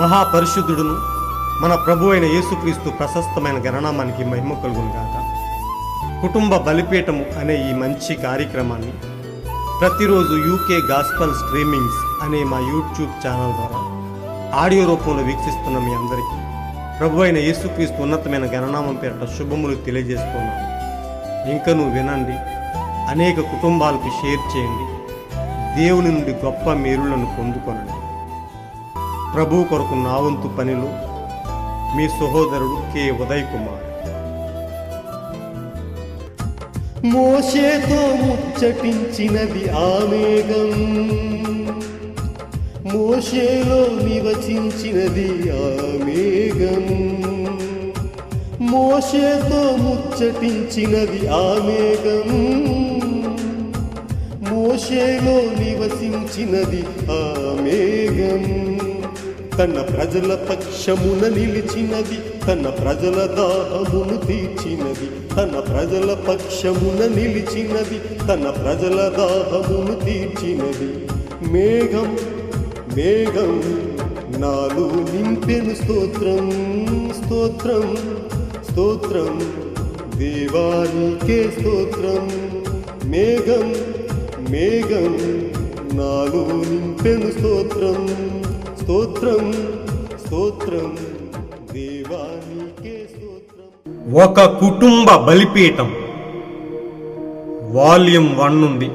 మహాపరిశుద్ధుడును మన ప్రభు అయిన యేసుక్రీస్తు ప్రశస్తమైన గణనామానికి మహిమ కలుగును గాక. కుటుంబ బలిపీఠము అనే ఈ మంచి కార్యక్రమాన్ని ప్రతిరోజు యూకే గాస్పల్ స్ట్రీమింగ్స్ అనే మా యూట్యూబ్ ఛానల్ ద్వారా ఆడియో రూపంలో వీక్షిస్తున్న మీ అందరికీ ప్రభు అయిన యేసుక్రీస్తు ఉన్నతమైన గణనామం పేరిట శుభములు తెలియజేస్తున్నాను. ఇంకనూ వినండి, అనేక కుటుంబాలకు షేర్ చేయండి, దేవుని నుండి గొప్ప మేలులను పొందుకొనండి. ప్రభు కొరకు నా వంతు పనిలో మీ సహోదరుడు కె ఉదయ్ కుమార్. మోషేతో ముచ్చటించినది ఆ మేఘం, మోషేలో నివసించినది ఆ మేఘం. మోషేతో ముచ్చటించినది ఆ మేఘం, మోషేలో నివసించినది ఆ మేఘం. తన ప్రజల పక్షమున నిలిచినది, తన ప్రజల దాహమును తీర్చినది. తన ప్రజల పక్షమున నిలిచినది, తన ప్రజల దాహమును తీర్చినది. మేఘం మేఘం నాలో నింపెను స్తోత్రం, స్తోత్రం స్తోత్రం దేవానికే స్తోత్రం. మేఘం మేఘం నాలో నింపెను స్తోత్రం, స్తోత్రం స్తోత్రం దేవానికే స్తోత్రం. ఒక కుటుంబ బలిపీఠం వాల్యూమ్ 1 నుండి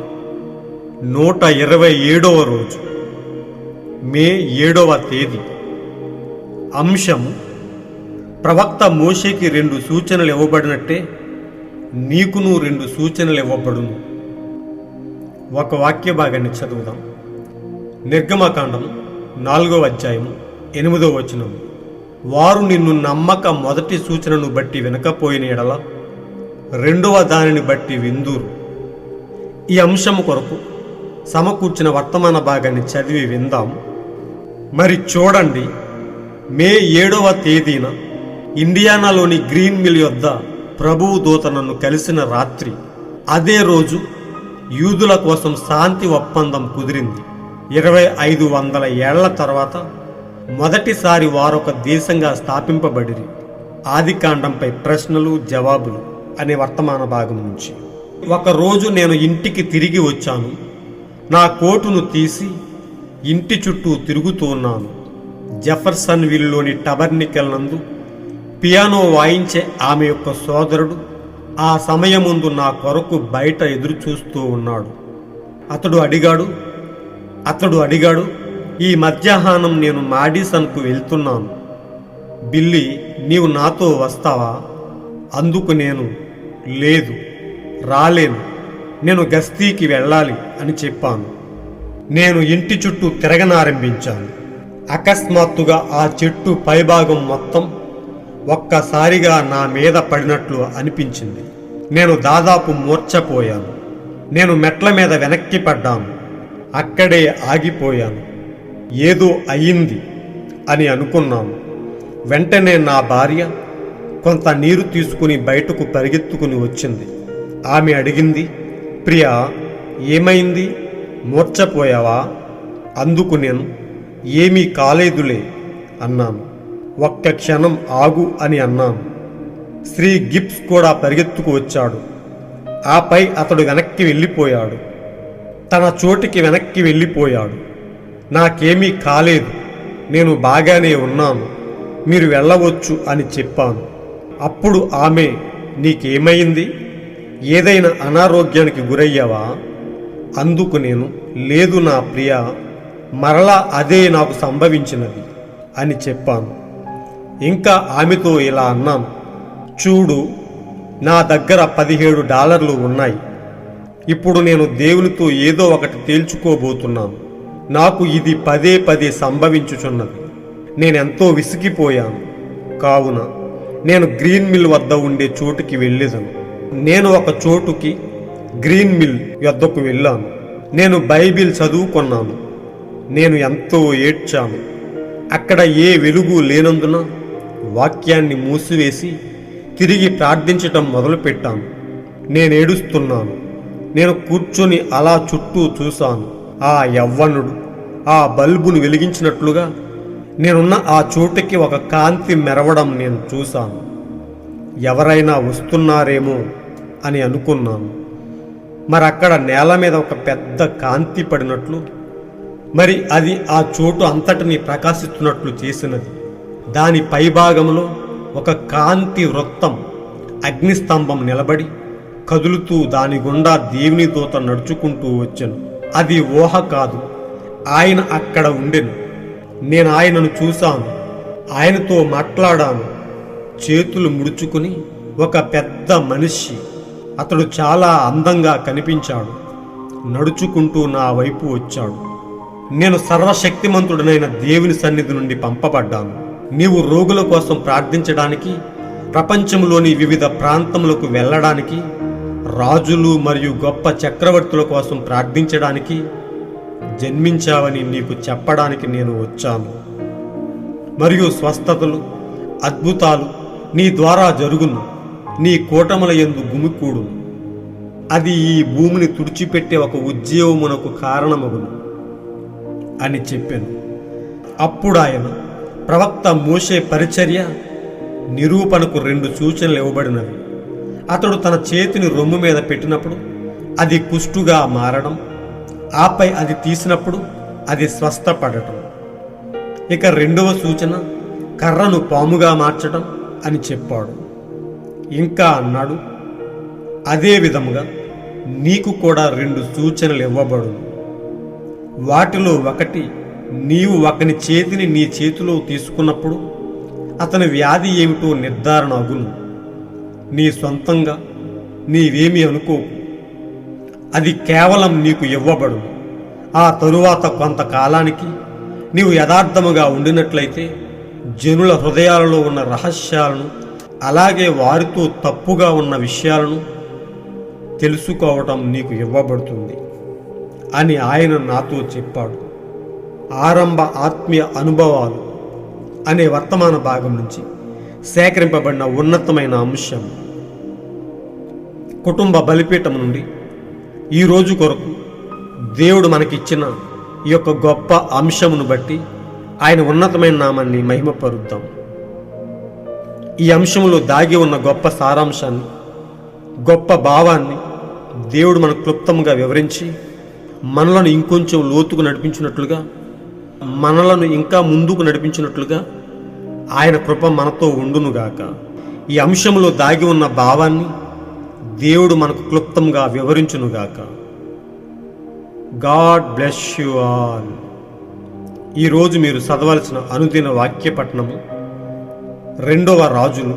127వ రోజు, మే 7వ తేదీ. అంశము: ప్రవక్త మోషేకి 2 సూచనలు ఇవ్వబడినట్టే నీకును 2 సూచనలు ఇవ్వబడును. ఒక వాక్య భాగాన్ని చదువుదాం. నిర్గమకాండం 4వ అధ్యాయము 8వ వచనం: వారు నిన్ను నమ్మక మొదటి సూచనను బట్టి వినకపోయిన ఎడల 2వ దానిని బట్టి విందురు. ఈ అంశము కొరకు సమకూర్చిన వర్తమాన భాగాన్ని చదివి విందాం. మరి చూడండి, మే 7వ తేదీన ఇండియానాలోని గ్రీన్ మిల్ యొద్ద ప్రభువు దూత నన్ను కలిసిన రాత్రి, అదే రోజు యూదుల కోసం శాంతి ఒప్పందం కుదిరింది. 2500 ఏళ్ల తర్వాత మొదటిసారి వారొక దేశంగా స్థాపింపబడిరి. ఆదికాండంపై ప్రశ్నలు జవాబులు అనే వర్తమాన భాగం నుంచి. ఒకరోజు నేను ఇంటికి తిరిగి వచ్చాను. నా కోటును తీసి ఇంటి చుట్టూ తిరుగుతూ ఉన్నాను. జెఫర్సన్ విల్లోని టబర్నికల్ నందు పియానో వాయించే ఆమె యొక్క సోదరుడు ఆ సమయముందు నా కొరకు బయట ఎదురు చూస్తూ ఉన్నాడు. అతడు అడిగాడు, ఈ మధ్యాహ్నం నేను మాడిసన్కు వెళ్తున్నాను. బిల్లీ, నీవు నాతో వస్తావా? అందుకు నేను, లేదు, రాలేను, నేను గస్తీకి వెళ్ళాలి అని చెప్పాను. నేను ఇంటి చుట్టూ తిరగనారంభించాను. అకస్మాత్తుగా ఆ చెట్టు పైభాగం మొత్తం ఒక్కసారిగా నా మీద పడినట్లు అనిపించింది. నేను దాదాపు మూర్ఛపోయాను. నేను మెట్ల మీద వెనక్కి పడ్డాను. అక్కడే ఆగిపోయాను. ఏదో అయింది అని అనుకున్నాను. వెంటనే నా భార్య కొంత నీరు తీసుకుని బయటకు పరిగెత్తుకుని వచ్చింది. ఆమె అడిగింది, ప్రియా, ఏమైంది? మూర్ఛపోయావా? అందుకు నేను, ఏమీ కాలేదులే అన్నాను. ఒక్క క్షణం ఆగు అని అన్నాను. శ్రీ గిబ్స్ కూడా పరిగెత్తుకు వచ్చాడు. ఆపై అతడు వెనక్కి వెళ్ళిపోయాడు. తన చోటికి వెనక్కి వెళ్ళిపోయాడు. నాకేమీ కాలేదు, నేను బాగానే ఉన్నాను, మీరు వెళ్ళవచ్చు అని చెప్పాను. అప్పుడు ఆమె, నీకేమైంది? ఏదైనా అనారోగ్యానికి గురయ్యావా? అందుకు నేను, లేదు నా ప్రియా, మరలా అదే నాకు సంభవించినది అని చెప్పాను. ఇంకా ఆమెతో ఇలా అన్నాను, చూడు, నా దగ్గర $17 ఉన్నాయి. ఇప్పుడు నేను దేవునితో ఏదో ఒకటి తేల్చుకోబోతున్నాను. నాకు ఇది పదే సంభవించుచున్నది. నేనెంతో విసిగిపోయాను. కావున నేను గ్రీన్ మిల్ వద్ద ఉండే చోటుకి వెళ్ళేదను. నేను ఒక చోటుకి గ్రీన్ మిల్ వద్దకు వెళ్ళాను. నేను బైబిల్ చదువుకున్నాను. నేను ఎంతో ఏడ్చాను. అక్కడ ఏ వెలుగు లేనందున వాక్యాన్ని మూసివేసి తిరిగి ప్రార్థించటం మొదలుపెట్టాను. నేనేడుస్తున్నాను. నేను కూర్చొని అలా చుట్టూ చూశాను. ఆ యవ్వనుడు ఆ బల్బును వెలిగించినట్లుగా నేనున్న ఆ చోటుకి ఒక కాంతి మెరవడం నేను చూశాను. ఎవరైనా వస్తున్నారేమో అని అనుకున్నాను. మరి అక్కడ నేల మీద ఒక పెద్ద కాంతి పడినట్లు, మరి అది ఆ చోటు అంతటిని ప్రకాశిస్తున్నట్లు చేసినది. దాని పైభాగంలో ఒక కాంతి వృత్తం అగ్నిస్తంభం నిలబడి కదులుతూ దాని గుండా దేవుని దూత నడుచుకుంటూ వచ్చెను. అది ఊహ కాదు, ఆయన అక్కడ ఉండెను. నేను ఆయనను చూశాను, ఆయనతో మాట్లాడాను. చేతులు ముడుచుకుని ఒక పెద్ద మనిషి, అతడు చాలా అందంగా కనిపించాడు, నడుచుకుంటూ నా వైపు వచ్చాడు. నేను సర్వశక్తిమంతుడనైన దేవుని సన్నిధి నుండి పంపబడ్డాను. నీవు రోగుల కోసం ప్రార్థించడానికి, ప్రపంచంలోని వివిధ ప్రాంతములకు వెళ్ళడానికి, రాజులు మరియు గొప్ప చక్రవర్తుల కోసం ప్రార్థించడానికి జన్మించావని నీకు చెప్పడానికి నేను వచ్చాను. మరియు స్వస్థతలు, అద్భుతాలు నీ ద్వారా జరుగును. నీ కూటముల యందు గుమికూడును. అది ఈ భూమిని తుడిచిపెట్టే ఒక ఉద్యమమునకు కారణమగును అని చెప్పాను. అప్పుడు ఆయన, ప్రవక్త మోషే పరిచర్య నిరూపణకు 2 సూచనలు ఇవ్వబడినవి. అతడు తన చేతిని రొమ్ము మీద పెట్టినప్పుడు అది కుష్టుగా మారడం, ఆపై అది తీసినప్పుడు అది స్వస్థపడటం. ఇక 2వ సూచన కర్రను పాముగా మార్చడం అని చెప్పాడు. ఇంకా అన్నాడు, అదే విధముగా నీకు కూడా 2 సూచనలు ఇవ్వబడును. వాటిలో ఒకటి, నీవు ఒకని చేతిని నీ చేతిలో తీసుకున్నప్పుడు అతని వ్యాధి ఏమిటో నిర్ధారణ అగును. నీ సొంతంగా నీవేమీ అనుకోకు, అది కేవలం నీకు ఇవ్వబడును. ఆ తరువాత కొంతకాలానికి నీవు యథార్థముగా ఉండినట్లయితే జనుల హృదయాలలో ఉన్న రహస్యాలను, అలాగే వారితో తప్పుగా ఉన్న విషయాలను తెలుసుకోవటం నీకు ఇవ్వబడుతుంది అని ఆయన నాతో చెప్పాడు. ఆరంభ ఆత్మీయ అనుభవాలు అనే వర్తమాన భాగం నుంచి సేకరింపబడిన ఉన్నతమైన అంశం. కుటుంబ బలిపీఠం నుండి ఈ రోజు కొరకు దేవుడు మనకిచ్చిన ఈ యొక్క గొప్ప అంశమును బట్టి ఆయన ఉన్నతమైన నామాన్ని మహిమపరుద్దాం. ఈ అంశంలో దాగి ఉన్న గొప్ప సారాంశాన్ని, గొప్ప భావాన్ని దేవుడు మనకు క్లుప్తంగా వివరించి మనలను ఇంకొంచెం లోతుకు నడిపించినట్లుగా, మనలను ఇంకా ముందుకు నడిపించినట్లుగా ఆయన కృప మనతో ఉండునుగాక. ఈ అంశంలో దాగి ఉన్న భావాన్ని దేవుడు మనకు క్లుప్తంగా వివరించునుగాక. God bless you all. ఈరోజు మీరు చదవాల్సిన అనుదిన వాక్య పఠనము 2వ రాజులు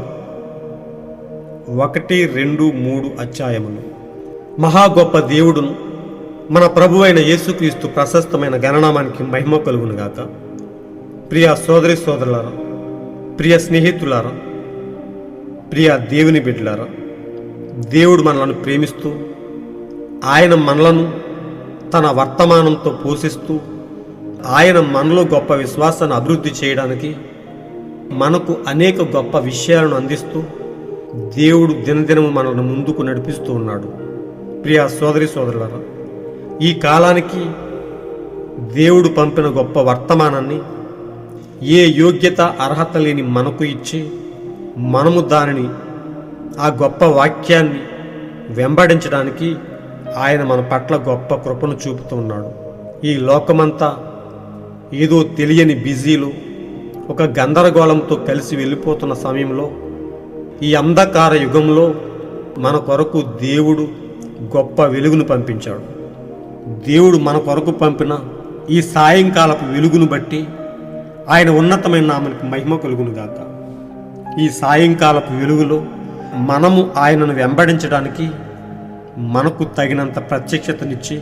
1, 2, 3 అధ్యాయములు. మహా గొప్ప దేవుడును మన ప్రభు అయిన యేసుక్రీస్తు ప్రశస్తమైన గణనామానికి మహిమ కలుగునుగాక. ప్రియ సోదరి సోదరులారా, ప్రియ స్నేహితులారా, ప్రియ దేవుని బిడ్డలారా, దేవుడు మనలను ప్రేమిస్తూ ఆయన మనలను తన వర్తమానంతో పోషిస్తూ ఆయన మనలో గొప్ప విశ్వాసాన్ని అభివృద్ధి చేయడానికి మనకు అనేక గొప్ప విషయాలను అందిస్తూ దేవుడు దినదినము మనల్ని ముందుకు నడిపిస్తూ ఉన్నాడు. ప్రియ సోదరి సోదరులారా, ఈ కాలానికి దేవుడు పంపిన గొప్ప వర్తమానాన్ని ఏ యోగ్యత అర్హత లేని మనకు ఇచ్చి మనము దానిని, ఆ గొప్ప వాక్యాన్ని వెంబడించడానికి ఆయన మన పట్ల గొప్ప కృపను చూపుతూ ఉన్నాడు. ఈ లోకమంతా ఏదో తెలియని బిజీలో, ఒక గందరగోళంతో కలిసి వెళ్ళిపోతున్న సమయంలో, ఈ అంధకార యుగంలో మన కొరకు దేవుడు గొప్ప వెలుగును పంపించాడు. దేవుడు మన కొరకు పంపిన ఈ సాయంకాలపు వెలుగును బట్టి ఆయన ఉన్నతమైన నామానికి మహిమ కలుగునుగాక. ఈ సాయంకాలపు వెలుగులో మనము ఆయనను వెంబడించడానికి మనకు తగినంత ప్రత్యక్షతనిచ్చి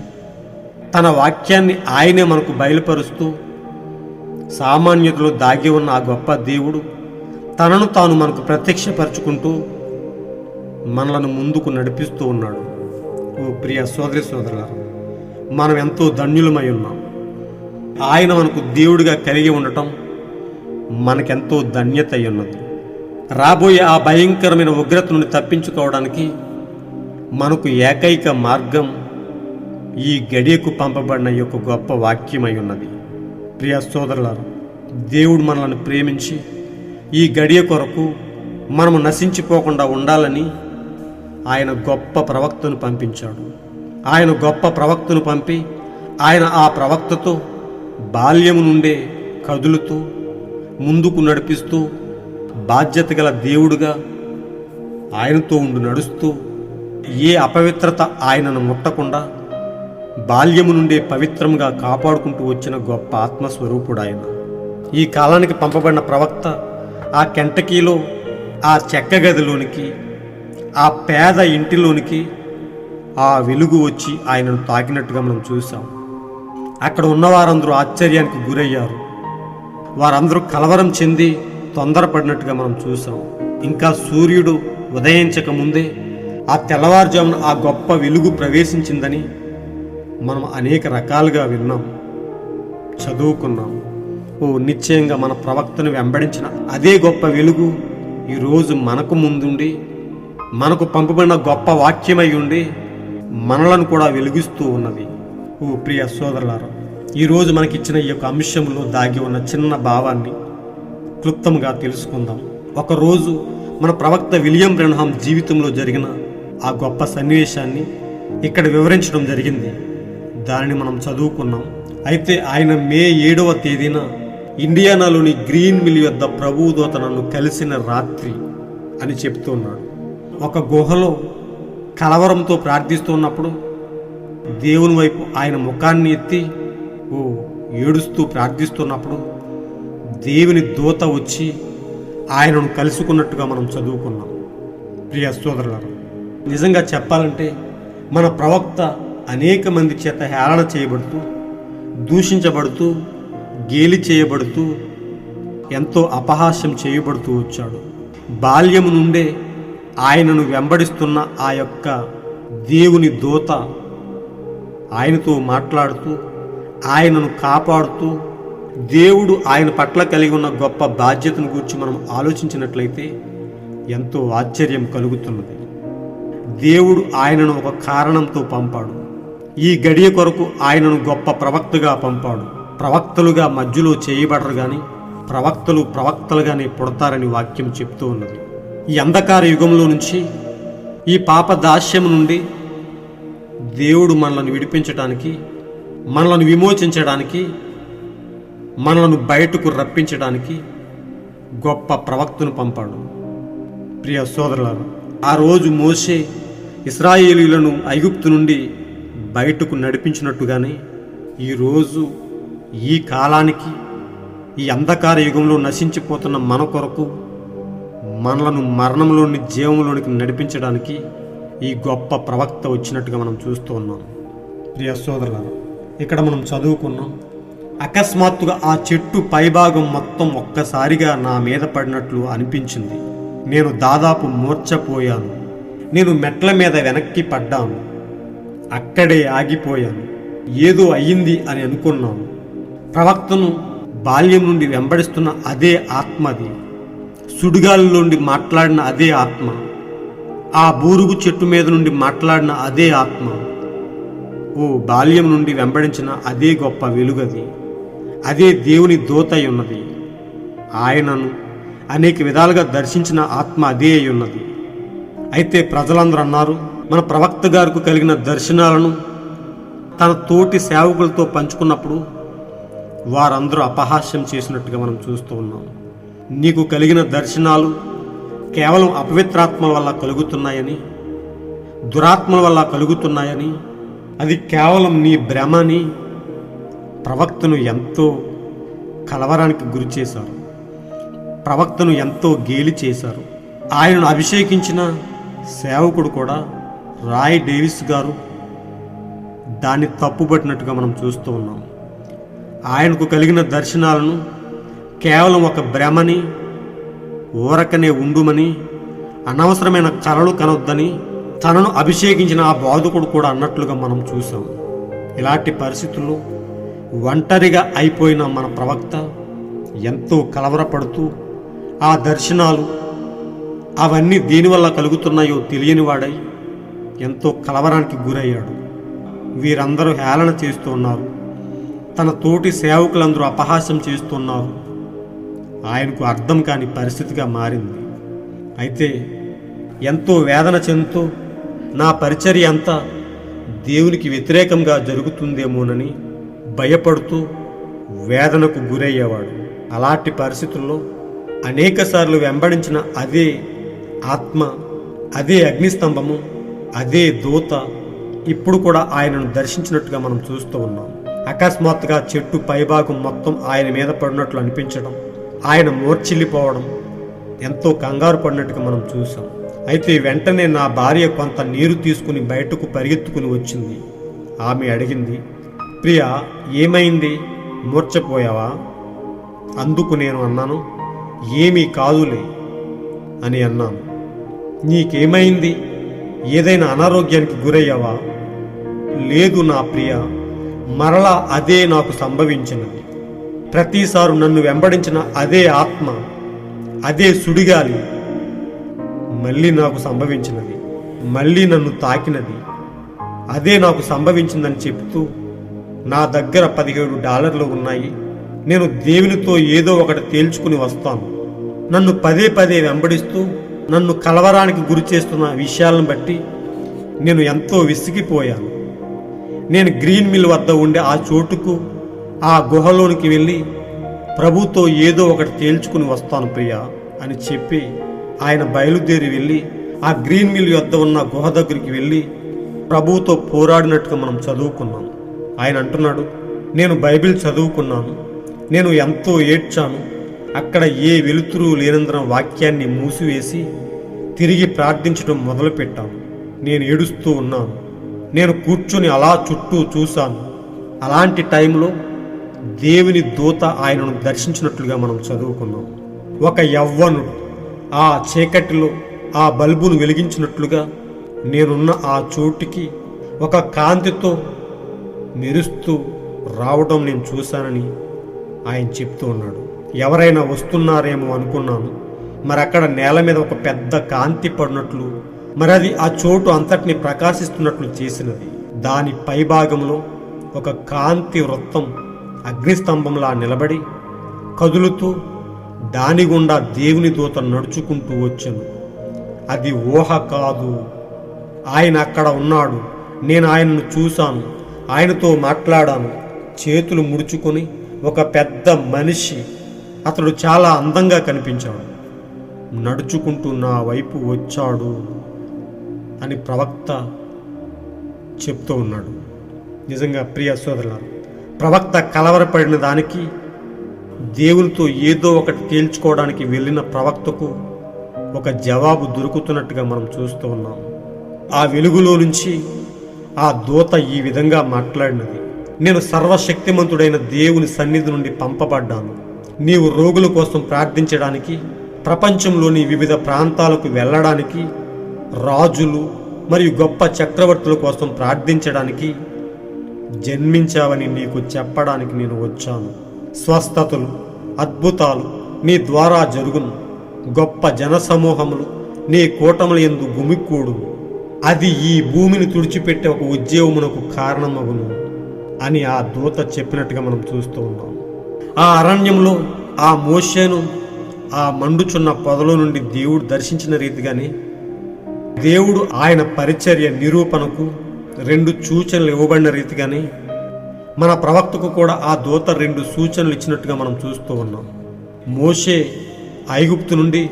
తన వాక్యాన్ని ఆయనే మనకు బయలుపరుస్తూ సామాన్యతలో దాగి ఉన్న ఆ గొప్ప దేవుడు తనను తాను మనకు ప్రత్యక్షపరుచుకుంటూ మనలను ముందుకు నడిపిస్తూ ఉన్నాడు. ఓ ప్రియ సోదరి సోదరులారా, మనం ఎంతో ధన్యులమై ఉన్నాం. ఆయన మనకు దేవుడిగా కలిగి ఉండటం మనకెంతో ధన్యత అయి ఉన్నది. రాబోయే ఆ భయంకరమైన ఉగ్రత నుండి తప్పించుకోవడానికి మనకు ఏకైక మార్గం ఈ గడియకు పంపబడిన యొక్క గొప్ప వాక్యమై ఉన్నది. ప్రియ సోదరులారా, దేవుడు మనల్ని ప్రేమించి ఈ గడియ కొరకు మనము నశించిపోకుండా ఉండాలని ఆయన గొప్ప ప్రవక్తను పంపించాడు. ఆయన గొప్ప ప్రవక్తను పంపి ఆయన ఆ ప్రవక్తతో బాల్యము నుండే కదులుతూ ముందుకు నడిపిస్తూ బాధ్యత గల దేవుడుగా ఆయనతో ఉండి నడుస్తూ ఏ అపవిత్రత ఆయనను ముట్టకుండా బాల్యము నుండే పవిత్రంగా కాపాడుకుంటూ వచ్చిన గొప్ప ఆత్మస్వరూపుడు ఆయన. ఈ కాలానికి పంపబడిన ప్రవక్త ఆ కెంటకీలో ఆ చెక్క గదిలోనికి, ఆ పేద ఇంటిలోనికి ఆ వెలుగు వచ్చి ఆయనను తాకినట్టుగా మనం చూసాం. అక్కడ ఉన్నవారందరూ ఆశ్చర్యానికి గురయ్యారు. వారందరూ కలవరం చెంది తొందరపడినట్టుగా మనం చూసాం. ఇంకా సూర్యుడు ఉదయించక ముందే ఆ తెల్లవారుజామున ఆ గొప్ప వెలుగు ప్రవేశించిందని మనం అనేక రకాలుగా విన్నాం, చదువుకున్నాం. నిశ్చయంగా మన ప్రవక్తను వెంబడించిన అదే గొప్ప వెలుగు ఈరోజు మనకు ముందుండి, మనకు పంపబడిన గొప్ప వాక్యమై ఉండి మనలను కూడా వెలిగిస్తూ ఉన్నది. ప్రియ సోదరులారా, ఈరోజు మనకిచ్చిన ఈ యొక్క అంశంలో దాగి ఉన్న చిన్న భావాన్ని క్లుప్తంగా తెలుసుకుందాం. ఒకరోజు మన ప్రవక్త విలియం బ్రెన్హామ్ జీవితంలో జరిగిన ఆ గొప్ప సన్నివేశాన్ని ఇక్కడ వివరించడం జరిగింది. దానిని మనం చదువుకున్నాం. అయితే ఆయన మే 7వ తేదీన ఇండియానాలోని గ్రీన్ మిల్ వద్ద ప్రభువు దూత నన్ను కలిసిన రాత్రి అని చెప్తున్నాడు. ఒక గుహలో కలవరంతో ప్రార్థిస్తున్నప్పుడు దేవుని వైపు ఆయన ముఖాన్ని ఎత్తి ఏడుస్తూ ప్రార్థిస్తున్నప్పుడు దేవుని దూత వచ్చి ఆయనను కలుసుకున్నట్టుగా మనం చదువుకున్నాం. ప్రియ సోదరులారా, నిజంగా చెప్పాలంటే మన ప్రవక్త అనేక మంది చేత హేళన చేయబడుతూ, దూషించబడుతూ, గేలి చేయబడుతూ, ఎంతో అపహాస్యం చేయబడుతూ వచ్చాడు. బాల్యము నుండే ఆయనను వెంబడిస్తున్న ఆ యొక్క దేవుని దూత ఆయనతో మాట్లాడుతూ, ఆయనను కాపాడుతూ, దేవుడు ఆయన పట్ల కలిగి ఉన్న గొప్ప బాధ్యతను గురించి మనం ఆలోచించినట్లయితే ఎంతో ఆశ్చర్యం కలుగుతున్నది. దేవుడు ఆయనను ఒక కారణంతో పంపాడు. ఈ గడియ కొరకు ఆయనను గొప్ప ప్రవక్తగా పంపాడు. ప్రవక్తలుగా మధ్యలో చేయబడరు కానీ ప్రవక్తలుగానే పుడతారని వాక్యం చెప్తూ ఉన్నది. ఈ అంధకార యుగంలో నుంచి, ఈ పాప దాస్యం నుండి దేవుడు మనలను విడిపించడానికి, మనలను విమోచించడానికి, మనలను బయటకు రప్పించడానికి గొప్ప ప్రవక్తను పంపాడు. ప్రియ సోదరులారా, ఆ రోజు మోషే ఇశ్రాయేలీయులను ఐగుప్తు నుండి బయటకు నడిపించినట్టుగానే ఈరోజు ఈ కాలానికి, ఈ అంధకార యుగంలో నశించిపోతున్న మన కొరకు మనలను మరణంలోని జీవంలోనికి నడిపించడానికి ఈ గొప్ప ప్రవక్త వచ్చినట్టుగా మనం చూస్తూ ఉన్నాం. ప్రియ సోదరులారా, ఇక్కడ మనం చదువుకున్నాం, అకస్మాత్తుగా ఆ చెట్టు పైభాగం మొత్తం ఒక్కసారిగా నా మీద పడినట్లు అనిపించింది. నేను దాదాపు మూర్ఛపోయాను. నేను మెట్ల మీద వెనక్కి పడ్డాను. అక్కడే ఆగిపోయాను. ఏదో అయ్యింది అని అనుకున్నాను. ప్రవక్తను బాల్యం నుండి వెంబడిస్తున్న అదే ఆత్మది, సుడిగాలి నుండి మాట్లాడిన అదే ఆత్మ, ఆ బూరుగు చెట్టు మీద నుండి మాట్లాడిన అదే ఆత్మ, బాల్యం నుండి వెంబడించిన అదే గొప్ప వెలుగది, అదే దేవుని దూత అయి ఉన్నది. ఆయనను అనేక విధాలుగా దర్శించిన ఆత్మ అదే అయి ఉన్నది. అయితే ప్రజలందరూ అన్నారు, మన ప్రవక్త గారికి కలిగిన దర్శనాలను తన తోటి సేవకులతో పంచుకున్నప్పుడు వారందరూ అపహాస్యం చేసినట్టుగా మనం చూస్తూ ఉన్నాం. నీకు కలిగిన దర్శనాలు కేవలం అపవిత్రాత్మల వల్ల కలుగుతున్నాయని, దురాత్మల వల్ల కలుగుతున్నాయని, అది కేవలం నీ భ్రమని ప్రవక్తను ఎంతో కలవరానికి గురి చేశారు. ప్రవక్తను ఎంతో గేలి చేశారు. ఆయనను అభిషేకించిన సేవకుడు కూడా రాయ్ డేవిస్ గారు దాన్ని తప్పుపట్టినట్టుగా మనం చూస్తూ ఉన్నాం. ఆయనకు కలిగిన దర్శనాలను కేవలం ఒక భ్రమని, ఊరకనే ఉండుమని, అనవసరమైన కలలు కనొద్దని తనను అభిషేకించిన ఆ బోధకుడు కూడా అన్నట్లుగా మనం చూసాం. ఇలాంటి పరిస్థితుల్లో ఒంటరిగా అయిపోయిన మన ప్రవక్త ఎంతో కలవరపడుతూ ఆ దర్శనాలు అవన్నీ దేనివల్ల కలుగుతున్నాయో తెలియని వాడై ఎంతో కలవరానికి గురయ్యాడు. వీరందరూ హేళన చేస్తూ ఉన్నారు. తన తోటి సేవకులందరూ అపహాస్యం చేస్తున్నారు. ఆయనకు అర్థం కాని పరిస్థితిగా మారింది. అయితే ఎంతో వేదన చెందుతూ నా పరిచర్య అంతా దేవునికి వ్యతిరేకంగా జరుగుతుందేమోనని భయపడుతూ వేదనకు గురయ్యేవాడు. అలాంటి పరిస్థితుల్లో అనేకసార్లు వెంబడించిన అదే ఆత్మ, అదే అగ్నిస్తంభము, అదే దూత ఇప్పుడు కూడా ఆయనను దర్శించినట్టుగా మనం చూస్తూ ఉన్నాం. అకస్మాత్తుగా చెట్టు పైభాగం మొత్తం ఆయన మీద పడినట్లు అనిపించడం, ఆయన మూర్ఛిల్లిపోవడం, ఎంతో కంగారు పడినట్టుగా మనం చూసాం. అయితే వెంటనే నా భార్య కొంత నీరు తీసుకుని బయటకు పరిగెత్తుకుని వచ్చింది. ఆమె అడిగింది, ప్రియా ఏమైంది, మూర్ఛపోయావా? అందుకు నేను అన్నాను, ఏమీ కాదులే అని అన్నాను. నీకేమైంది, ఏదైనా అనారోగ్యానికి గురయ్యావా? లేదు నా ప్రియ, మరలా అదే నాకు సంభవించినది. ప్రతిసారి నన్ను వెంబడించిన అదే ఆత్మ, అదే సుడిగాలి మళ్ళీ నాకు సంభవించినది, మళ్ళీ నన్ను తాకినది, అదే నాకు సంభవించిందని చెప్తూ నా దగ్గర $17 ఉన్నాయి, నేను దేవునితో ఏదో ఒకటి తేల్చుకుని వస్తాను. నన్ను పదే పదే వెంబడిస్తూ నన్ను కలవరానికి గురి చేస్తున్న విషయాలను బట్టి నేను ఎంతో విసిగిపోయాను. నేను గ్రీన్ మిల్ వద్ద ఉండే ఆ చోటుకు, ఆ గుహలోనికి వెళ్ళి ప్రభుతో ఏదో ఒకటి తేల్చుకుని వస్తాను ప్రియా అని చెప్పి ఆయన బయలుదేరి వెళ్ళి ఆ గ్రీన్ మిల్ వద్ద ఉన్న గుహ దగ్గరికి వెళ్ళి ప్రభువుతో పోరాడినట్టుగా మనం చదువుకున్నాం. ఆయన అంటున్నాడు, నేను బైబిల్ చదువుకున్నాను, నేను ఎంతో ఏడ్చాను, అక్కడ ఏ వెలుతురు లేనందున వాక్యాన్ని మూసివేసి తిరిగి ప్రార్థించడం మొదలుపెట్టాను. నేను ఏడుస్తూ ఉన్నాను, నేను కూర్చొని అలా చుట్టూ చూశాను. అలాంటి టైంలో దేవుని దూత ఆయనను దర్శించినట్లుగా మనం చదువుకున్నాం. ఒక యవ్వనుడు ఆ చీకటిలో ఆ బల్బును వెలిగించినట్లుగా నేనున్న ఆ చోటుకి ఒక కాంతితో మెరుస్తూ రావడం నేను చూశానని ఆయన చెప్తూ ఉన్నాడు. ఎవరైనా వస్తున్నారేమో అనుకున్నాను. మరి అక్కడ నేల మీద ఒక పెద్ద కాంతి పడినట్లు, మరి అది ఆ చోటు అంతటిని ప్రకాశిస్తున్నట్లు చేసినది. దాని పైభాగంలో ఒక కాంతి వృత్తం అగ్నిస్తంభంలా నిలబడి కదులుతూ దాని గుండా దేవుని దూత నడుచుకుంటూ వచ్చాను. అది ఊహ కాదు, ఆయన అక్కడ ఉన్నాడు. నేను ఆయనను చూశాను, ఆయనతో మాట్లాడాను. చేతులు ముడుచుకొని ఒక పెద్ద మనిషి, అతడు చాలా అందంగా కనిపించాడు, నడుచుకుంటూ నా వైపు వచ్చాడు అని ప్రవక్త చెప్తూ ఉన్నాడు. నిజంగా ప్రియ సోదరులారా, ప్రవక్త కలవరపడిన దానికి, దేవునితో ఏదో ఒకటి తేల్చుకోవడానికి వెళ్ళిన ప్రవక్తకు ఒక జవాబు దొరుకుతున్నట్టుగా మనం చూస్తూ ఉన్నాం. ఆ వెలుగులో నుంచి ఆ దూత ఈ విధంగా మాట్లాడినది, నేను సర్వశక్తిమంతుడైన దేవుని సన్నిధి నుండి పంపబడ్డాను. నీవు రోగుల కోసం ప్రార్థించడానికి, ప్రపంచంలోని వివిధ ప్రాంతాలకు వెళ్ళడానికి, రాజులు మరియు గొప్ప చక్రవర్తుల కోసం ప్రార్థించడానికి జన్మించావని నీకు చెప్పడానికి నేను వచ్చాను. స్వస్థతలు, అద్భుతాలు నీ ద్వారా జరుగును. గొప్ప జనసమూహములు నీ కూటముల యందు గుమికూడు. అది ఈ భూమిని తుడిచిపెట్టే ఒక ఉద్యోగమునకు కారణమగును అని ఆ దూత చెప్పినట్టుగా మనం చూస్తూ ఉన్నాం. ఆ అరణ్యంలో ఆ మోషేను ఆ మండుచున్న పొదలో నుండి దేవుడు దర్శించిన రీతిగానే దేవుడు ఆయన పరిచర్య నిరూపణకు 2 సూచనలు ఇవ్వబడిన రీతిగానే మన ప్రవక్తకు కూడా ఆ దూత 2 సూచనలు ఇచ్చినట్టుగా మనం చూస్తూ ఉన్నాం. మోషే ఐగుప్తు నుండి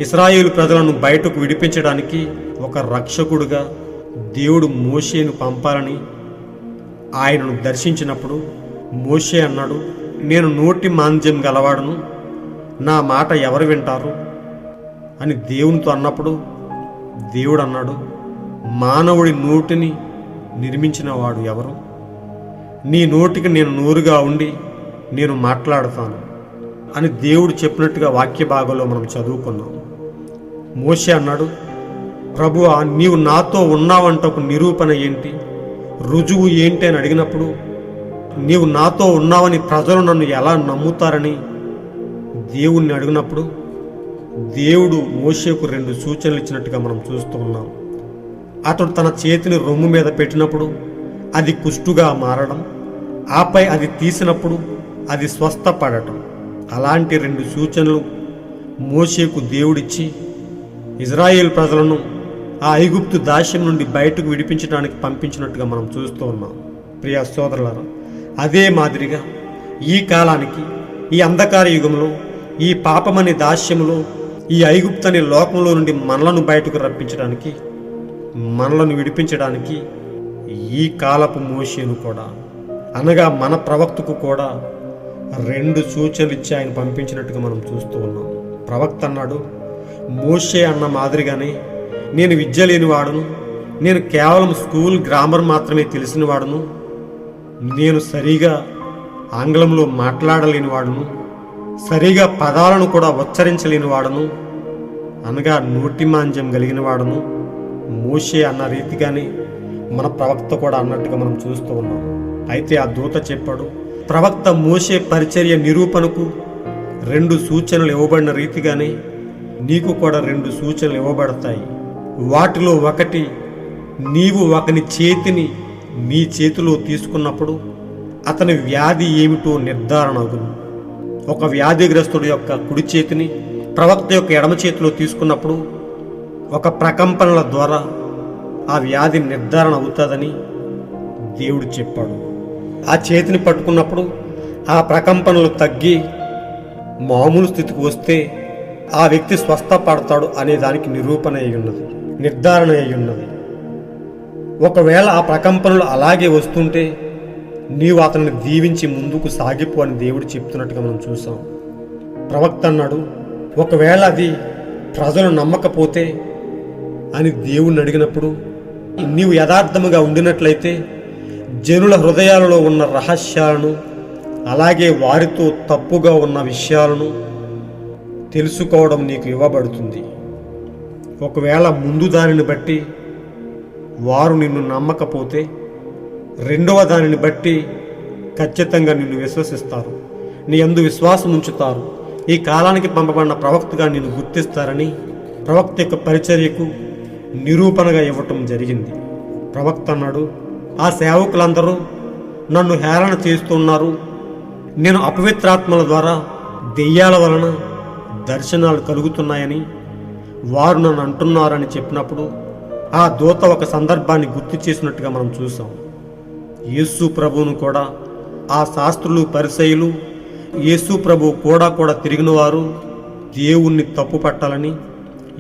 ఇశ్రాయేలు ప్రజలను బయటకు విడిపించడానికి ఒక రక్షకుడుగా దేవుడు మోషేను పంపాలని ఆయనను దర్శించినప్పుడు మోషే అన్నాడు, నేను నోటి మాంద్యం గలవాడును, నా మాట ఎవరు వింటారు అని దేవునితో అన్నప్పుడు దేవుడు అన్నాడు, మానవుడి నోటిని నిర్మించిన వాడు ఎవరు? నీ నోటికి నేను నోరుగా ఉండి నేను మాట్లాడతాను అని దేవుడు చెప్పినట్టుగా వాక్య భాగంలో మనం చదువుకున్నాం. మోషే అన్నాడు, ప్రభువా నీవు నాతో ఉన్నావంటకు నిరూపణ ఏంటి, రుజువు ఏంటి అని అడిగినప్పుడు, నీవు నాతో ఉన్నావని ప్రజలు నన్ను ఎలా నమ్ముతారని దేవుణ్ణి అడిగినప్పుడు దేవుడు మోషేకు 2 సూచనలు ఇచ్చినట్టుగా మనం చూస్తూ ఉన్నాం. అతడు తన చేతిని రొమ్ము మీద పెట్టినప్పుడు అది కుష్టుగా మారడం, ఆపై అది తీసినప్పుడు అది స్వస్థపడటం, అలాంటి 2 సూచనలు మోషేకు దేవుడిచ్చి ఇజ్రాయేల్ ప్రజలను ఆ ఐగుప్తు దాస్యం నుండి బయటకు విడిపించడానికి పంపించినట్టుగా మనం చూస్తూ ఉన్నాం. ప్రియ సోదరులారా, అదే మాదిరిగా ఈ కాలానికి, ఈ అంధకార యుగంలో, ఈ పాపమనే దాస్యములో, ఈ ఐగుప్తు అనే లోకంలో నుండి మనలను బయటకు రప్పించడానికి, మనలను విడిపించడానికి ఈ కాలపు మోషేను కూడా, అనగా మన ప్రవక్తకు కూడా 2 సూచనలు ఇచ్చి ఆయన పంపించినట్టుగా మనం చూస్తూ ఉన్నాం. ప్రవక్త అన్నాడు, మోషే అన్న మాదిరిగానే నేను విద్య లేనివాడును, నేను కేవలం స్కూల్ గ్రామర్ మాత్రమే తెలిసిన వాడును, నేను సరిగా ఆంగ్లంలో మాట్లాడలేని వాడును, సరిగా పదాలను కూడా ఉచ్చరించలేని వాడును, అనగా నోటి మాంద్యం కలిగిన వాడును. మోషే అన్న రీతిగానే మన ప్రవక్త కూడా అన్నట్టుగా మనం చూస్తూ ఉన్నాం. అయితే ఆ దూత చెప్పాడు, ప్రవక్త మోషే పరిచర్య నిరూపణకు 2 సూచనలు ఇవ్వబడిన రీతిగానే నీకు కూడా 2 సూచనలు ఇవ్వబడతాయి. వాటిలో ఒకటి, నీవు ఒకని చేతిని నీ చేతిలో తీసుకున్నప్పుడు అతని వ్యాధి ఏమిటో నిర్ధారణ అగును. ఒక వ్యాధిగ్రస్తుడి యొక్క కుడి చేతిని ప్రవక్త యొక్క ఎడమ చేతిలో తీసుకున్నప్పుడు ఒక ప్రకంపనల ద్వారా ఆ వ్యాధి నిర్ధారణ అవుతుందని దేవుడు చెప్పాడు. ఆ చేతిని పట్టుకున్నప్పుడు ఆ ప్రకంపనలు తగ్గి మామూలు స్థితికి వస్తే ఆ వ్యక్తి స్వస్థపడతాడు అనే దానికి నిరూపణ అయి ఉన్నది, నిర్ధారణ అయి ఉన్నది. ఒకవేళ ఆ ప్రకంపనలు అలాగే వస్తుంటే నీవు అతన్ని దీవించి ముందుకు సాగిపో అని దేవుడు చెప్తున్నట్టుగా మనం చూసాం. ప్రవక్త అన్నాడు, ఒకవేళ అది ప్రజలు నమ్మకపోతే అని దేవుణ్ణి అడిగినప్పుడు, నీవు యథార్థముగా ఉండినట్లయితే జనుల హృదయాలలో ఉన్న రహస్యాలను, అలాగే వారితో తప్పుగా ఉన్న విషయాలను తెలుసుకోవడం నీకు ఇవ్వబడుతుంది. ఒకవేళ ముందు దానిని బట్టి వారు నిన్ను నమ్మకపోతే రెండవ దానిని బట్టి ఖచ్చితంగా నిన్ను విశ్వసిస్తారు, నీ యందు విశ్వాసం ఉంచుతారు, ఈ కాలానికి పంపబడిన ప్రవక్తగా నిన్ను గుర్తిస్తారని ప్రవక్త యొక్క పరిచర్యకు నిరూపణగా ఇవ్వటం జరిగింది. ప్రవక్త అన్నాడు, ఆ సేవకులందరూ నన్ను హేళన చేస్తున్నారు, నేను అపవిత్రాత్మల ద్వారా, దెయ్యాల వలన దర్శనాలు కలుగుతున్నాయని వారు నన్ను అంటున్నారని చెప్పినప్పుడు ఆ దూత ఒక సందర్భాన్ని గుర్తు చేసినట్టుగా మనం చూసాం. యేసు ప్రభువును కూడా ఆ శాస్త్రులు, పరిసయ్యులు, యేసు ప్రభువు కూడా తిరిగిన వారు దేవుణ్ణి తప్పు పట్టాలని,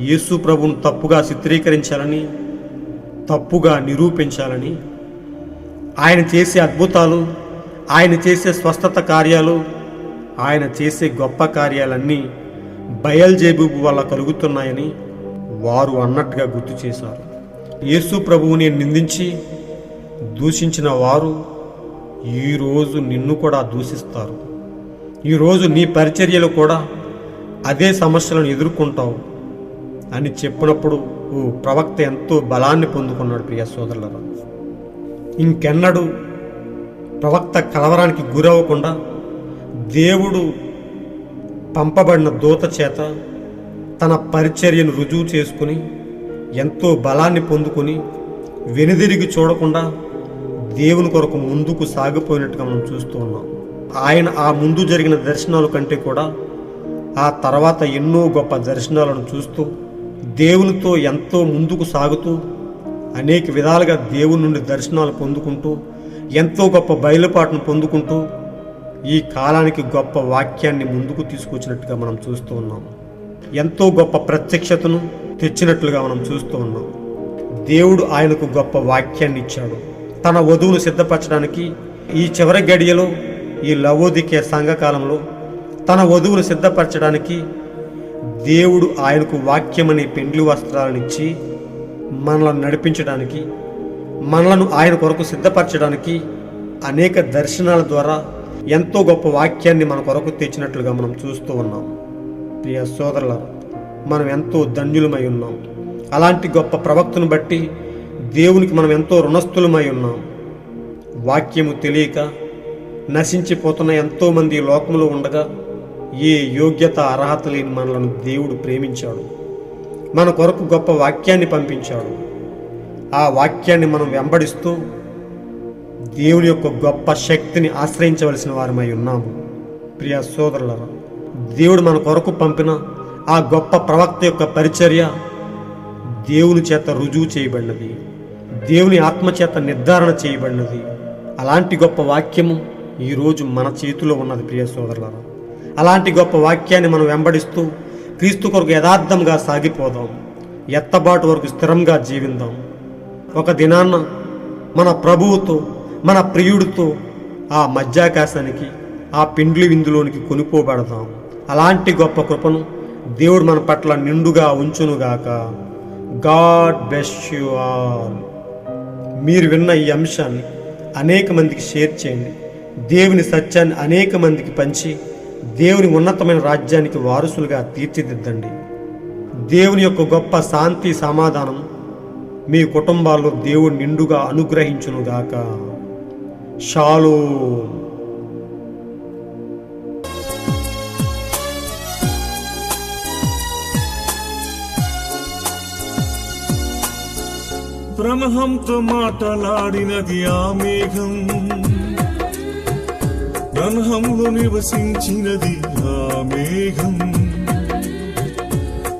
యేసు ప్రభువును తప్పుగా చిత్రీకరించాలని, తప్పుగా నిరూపించాలని, ఆయన చేసే అద్భుతాలు, ఆయన చేసే స్వస్థత కార్యాలు, ఆయన చేసే గొప్ప కార్యాలన్నీ బయల్జెబూబు వల్ల కలుగుతున్నాయని వారు అన్నట్టుగా గుర్తు చేశారు. యేసు ప్రభువుని నిందించి దూషించిన వారు ఈరోజు నిన్ను కూడా దూషిస్తారు. ఈరోజు నీ పరిచర్యలు కూడా అదే సమస్యలను ఎదుర్కొంటావు అని చెప్పినప్పుడు ఓ ప్రవక్త ఎంతో బలాన్ని పొందుకున్నాడు. ప్రియ సోదరులారా, ఇంకెన్నడూ ప్రవక్త కలవరానికి గురవ్వకుండా దేవుడు పంపబడిన దూత చేత తన పరిచర్యను రుజువు చేసుకుని ఎంతో బలాన్ని పొందుకొని వెనుదిరిగి చూడకుండా దేవుని కొరకు ముందుకు సాగిపోయినట్టుగా మనం చూస్తూ ఉన్నాం. ఆయన ఆ ముందు జరిగిన దర్శనాల కంటే కూడా ఆ తర్వాత ఎన్నో గొప్ప దర్శనాలను చూస్తూ దేవునితో ఎంతో ముందుకు సాగుతూ అనేక విధాలుగా దేవుని నుండి దర్శనాలు పొందుకుంటూ ఎంతో గొప్ప బయలుపాటును పొందుకుంటూ ఈ కాలానికి గొప్ప వాక్యాన్ని ముందుకు తీసుకొచ్చినట్టుగా మనం చూస్తూ ఉన్నాం. ఎంతో గొప్ప ప్రత్యక్షతను తెచ్చినట్లుగా మనం చూస్తూ ఉన్నాం. దేవుడు ఆయనకు గొప్ప వాక్యాన్ని ఇచ్చాడు. తన వధువును సిద్ధపరచడానికి ఈ చివరి గడియలో, ఈ లవోదికే సంఘకాలంలో తన వధువును సిద్ధపరచడానికి దేవుడు ఆయనకు వాక్యమనే పెండ్లి వస్త్రాలను ఇచ్చి మనలను నడిపించడానికి, మనలను ఆయన కొరకు సిద్ధపరచడానికి అనేక దర్శనాల ద్వారా ఎంతో గొప్ప వాక్యాన్ని మన కొరకు తెచ్చినట్లుగా మనం చూస్తూ ఉన్నాం. ప్రియ సోదరులారా, మనం ఎంతో ధన్యులమై ఉన్నాం. అలాంటి గొప్ప ప్రవక్తను బట్టి దేవునికి మనం ఎంతో రుణస్థులమై ఉన్నాం. వాక్యము తెలియక నశించిపోతున్న ఎంతోమంది లోకంలో ఉండగా ఏ యోగ్యత అర్హత లేని మనలను దేవుడు ప్రేమించాడు. మన కొరకు గొప్ప వాక్యాన్ని పంపించాడు. ఆ వాక్యాన్ని మనం వెంబడిస్తూ దేవుని యొక్క గొప్ప శక్తిని ఆశ్రయించవలసిన వారమై ఉన్నాము. ప్రియ సోదరులారా, దేవుడు మన కొరకు పంపిన ఆ గొప్ప ప్రవక్త యొక్క పరిచర్య దేవుని చేత రుజువు చేయబడినది, దేవుని ఆత్మచేత నిర్ధారణ చేయబడినది. అలాంటి గొప్ప వాక్యము ఈరోజు మన చేతిలో ఉన్నది ప్రియ సోదరులారా. అలాంటి గొప్ప వాక్యాన్ని మనం వెంబడిస్తూ క్రీస్తు కొరకు యథార్థంగా సాగిపోదాం, ఎత్తబాటు వరకు స్థిరంగా జీవిందాం. ఒక దినాన్న మన ప్రభువుతో, మన ప్రియుడితో ఆ మధ్యాకాశానికి, ఆ పిండ్లి విందులోనికి కొనిపోబడదాం. అలాంటి గొప్ప కృపను దేవుడు మన పట్ల నిండుగా ఉంచునుగాక. God bless you all. మీరు విన్న ఈ అంశాన్ని అనేక మందికి షేర్ చేయండి. దేవుని సత్యాన్ని అనేక మందికి పంచి దేవుని ఉన్నతమైన రాజ్యానికి వారసులుగా తీర్చిదిద్దండి. దేవుని యొక్క గొప్ప శాంతి సమాధానం మీ కుటుంబాల్లో దేవుడు నిండుగా అనుగ్రహించునుగాక. షాలోమ్. బ్రహ్మంతో మాటలాడినది ఆ మేఘం, బ్రహ్మంలో నివసించినది ఆ మేఘం.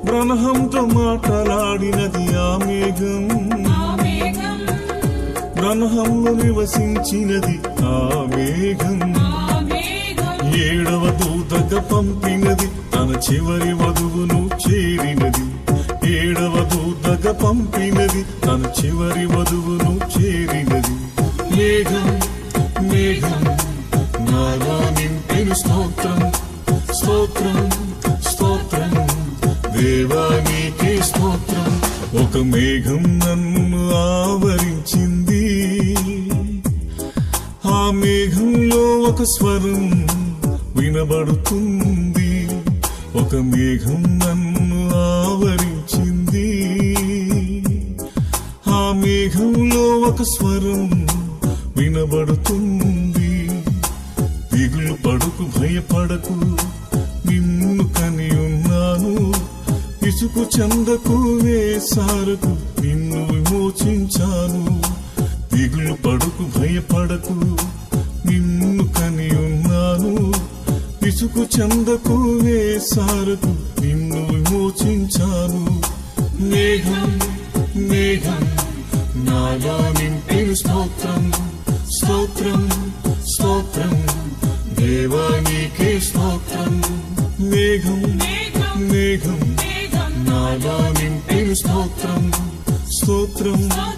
బ్రహ్మంతో మాటలాడినది ఆ మేఘం, బ్రహ్మంలో నివసించినది ఆ మేఘం. ఏడవ దూతగా పంపినది, తన చివరి వధువును చేరినది. ఏడవ దూతగా పంపినది, తన చివరి వధువును చేరినది. మేఘం మేఘం నాలో నింపెను స్తోత్రం, స్తోత్రం స్తోత్రం దేవా నీకే స్తోత్రం. ఒక మేఘం నన్ను ఆవరించింది, ఆ మేఘంలో ఒక స్వరం వినబడుతుంది. ఒక మేఘం నన్ను ఆవరించింది, ఆ మేఘంలో ఒక స్వరం వినబడుతుంది. దిగులు పడుకు, భయపడకు, నిన్ను కని ఉన్నాను. ఇసుకు చెందకు, వేసారకు నిన్ను విమోచించాను. దిగులు పడుకు, భయపడకు, నిన్ను కని ఉన్నాను. ఇసుకు చెందకు, వేసారకు నిన్ను విమోచించాను. మేఘం మేఘం నాలో నింపెను స్తోత్రం, స్తోత్రం స్తోత్రం దేవా నీకే స్తోత్రం. మేఘం మేఘం నాలో నింపెను స్తోత్రం, స్తోత్రం